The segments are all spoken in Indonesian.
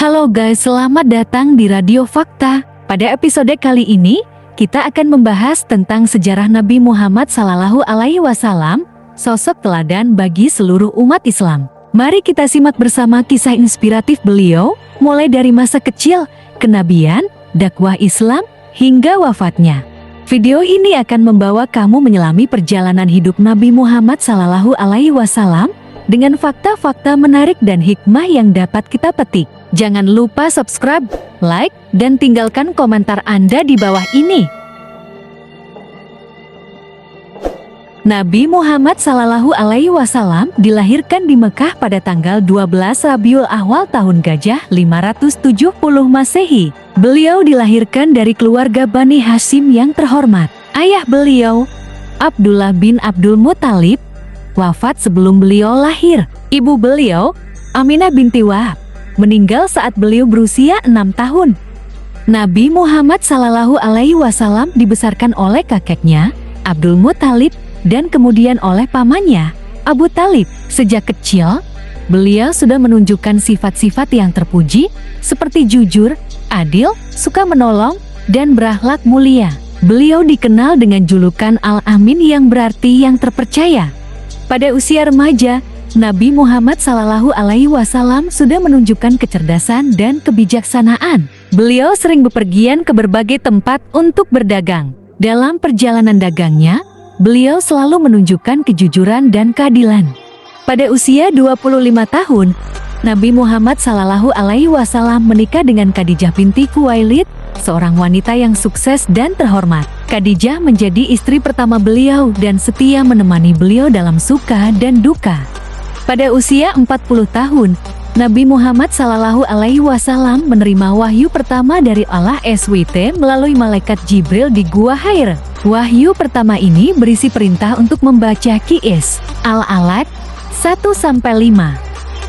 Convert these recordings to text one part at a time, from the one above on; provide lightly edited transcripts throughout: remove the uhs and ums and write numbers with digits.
Halo guys, selamat datang di Radio Fakta. Pada episode kali ini, kita akan membahas tentang sejarah Nabi Muhammad SAW, sosok teladan bagi seluruh umat Islam. Mari kita simak bersama kisah inspiratif beliau, mulai dari masa kecil, kenabian, dakwah Islam, hingga wafatnya. Video ini akan membawa kamu menyelami perjalanan hidup Nabi Muhammad SAW dengan fakta-fakta menarik dan hikmah yang dapat kita petik. Jangan lupa subscribe, like, dan tinggalkan komentar Anda di bawah ini. Nabi Muhammad SAW dilahirkan di Mekah pada tanggal 12 Rabiul Awal tahun Gajah 570 Masehi. Beliau dilahirkan dari keluarga Bani Hashim yang terhormat. Ayah beliau, Abdullah bin Abdul Muthalib, wafat sebelum beliau lahir. Ibu beliau, Aminah binti Wahab, meninggal saat beliau berusia 6 tahun. Nabi Muhammad SAW dibesarkan oleh kakeknya, Abdul Muthalib, dan kemudian oleh pamannya, Abu Talib. Sejak kecil, beliau sudah menunjukkan sifat-sifat yang terpuji, seperti jujur, adil, suka menolong, dan berakhlak mulia. Beliau dikenal dengan julukan Al-Amin yang berarti yang terpercaya. Pada usia remaja, Nabi Muhammad SAW sudah menunjukkan kecerdasan dan kebijaksanaan. Beliau sering bepergian ke berbagai tempat untuk berdagang. Dalam perjalanan dagangnya, beliau selalu menunjukkan kejujuran dan keadilan. Pada usia 25 tahun, Nabi Muhammad SAW menikah dengan Khadijah binti Khuwailid, seorang wanita yang sukses dan terhormat. Khadijah menjadi istri pertama beliau dan setia menemani beliau dalam suka dan duka. Pada usia 40 tahun, Nabi Muhammad SAW menerima wahyu pertama dari Allah SWT melalui malaikat Jibril di Gua Hira. Wahyu pertama ini berisi perintah untuk membaca Qis Al-Alaq 1-5.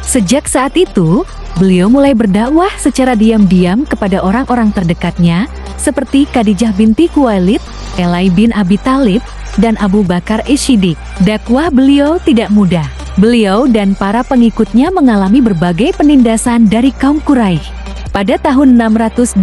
Sejak saat itu, beliau mulai berdakwah secara diam-diam kepada orang-orang terdekatnya, seperti Khadijah binti Khuwailid, Elai bin Abi Thalib, dan Abu Bakar As-Siddiq. Dakwah beliau tidak mudah. Beliau dan para pengikutnya mengalami berbagai penindasan dari kaum Quraisy. Pada tahun 622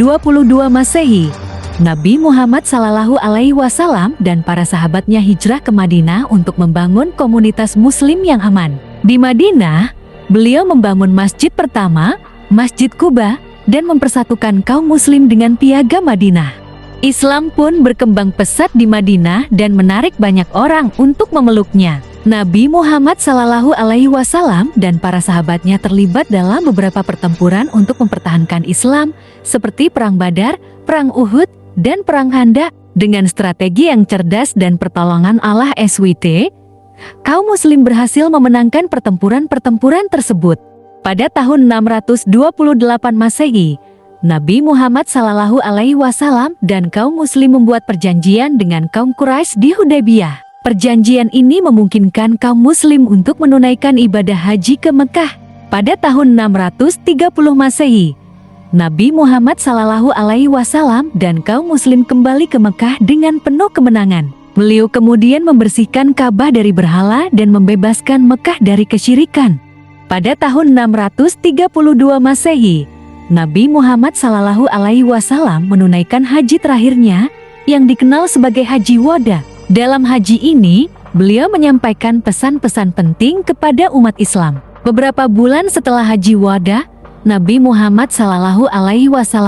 Masehi, Nabi Muhammad SAW dan para sahabatnya hijrah ke Madinah untuk membangun komunitas Muslim yang aman. Di Madinah, beliau membangun masjid pertama, Masjid Quba, dan mempersatukan kaum Muslim dengan piagam Madinah. Islam pun berkembang pesat di Madinah dan menarik banyak orang untuk memeluknya. Nabi Muhammad SAW dan para sahabatnya terlibat dalam beberapa pertempuran untuk mempertahankan Islam, seperti Perang Badar, Perang Uhud, dan Perang Khandaq. Dengan strategi yang cerdas dan pertolongan Allah SWT, kaum Muslim berhasil memenangkan pertempuran-pertempuran tersebut. Pada tahun 628 Masehi, Nabi Muhammad SAW dan kaum Muslim membuat perjanjian dengan kaum Quraisy di Hudaybiyah. Perjanjian ini memungkinkan kaum Muslim untuk menunaikan ibadah haji ke Mekah. Pada tahun 630 Masehi, Nabi Muhammad SAW dan kaum Muslim kembali ke Mekah dengan penuh kemenangan. Beliau kemudian membersihkan Ka'bah dari berhala dan membebaskan Mekah dari kesyirikan. Pada tahun 632 Masehi, Nabi Muhammad SAW menunaikan haji terakhirnya yang dikenal sebagai Haji Wada. Dalam haji ini, beliau menyampaikan pesan-pesan penting kepada umat Islam. Beberapa bulan setelah Haji Wada, Nabi Muhammad SAW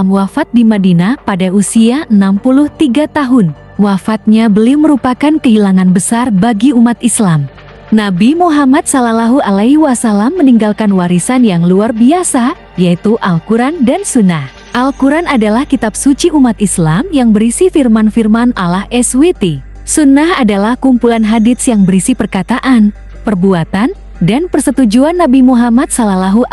wafat di Madinah pada usia 63 tahun. Wafatnya beliau merupakan kehilangan besar bagi umat Islam. Nabi Muhammad SAW meninggalkan warisan yang luar biasa, yaitu Al-Quran dan Sunnah. Al-Quran adalah kitab suci umat Islam yang berisi firman-firman Allah SWT. Sunnah adalah kumpulan hadits yang berisi perkataan, perbuatan, dan persetujuan Nabi Muhammad SAW.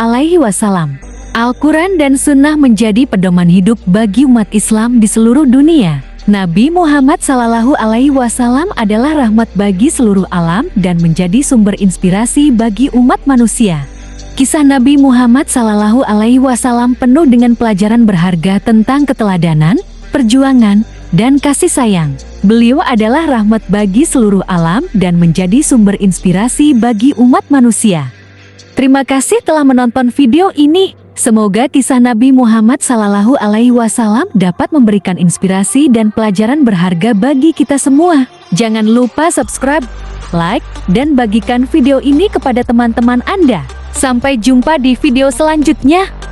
Al-Quran dan Sunnah menjadi pedoman hidup bagi umat Islam di seluruh dunia. Nabi Muhammad SAW adalah rahmat bagi seluruh alam dan menjadi sumber inspirasi bagi umat manusia. Kisah Nabi Muhammad SAW penuh dengan pelajaran berharga tentang keteladanan, perjuangan, dan kasih sayang. Beliau adalah rahmat bagi seluruh alam dan menjadi sumber inspirasi bagi umat manusia. Terima kasih telah menonton video ini. Semoga kisah Nabi Muhammad Sallallahu Alaihi Wasallam dapat memberikan inspirasi dan pelajaran berharga bagi kita semua. Jangan lupa subscribe, like, dan bagikan video ini kepada teman-teman Anda. Sampai jumpa di video selanjutnya.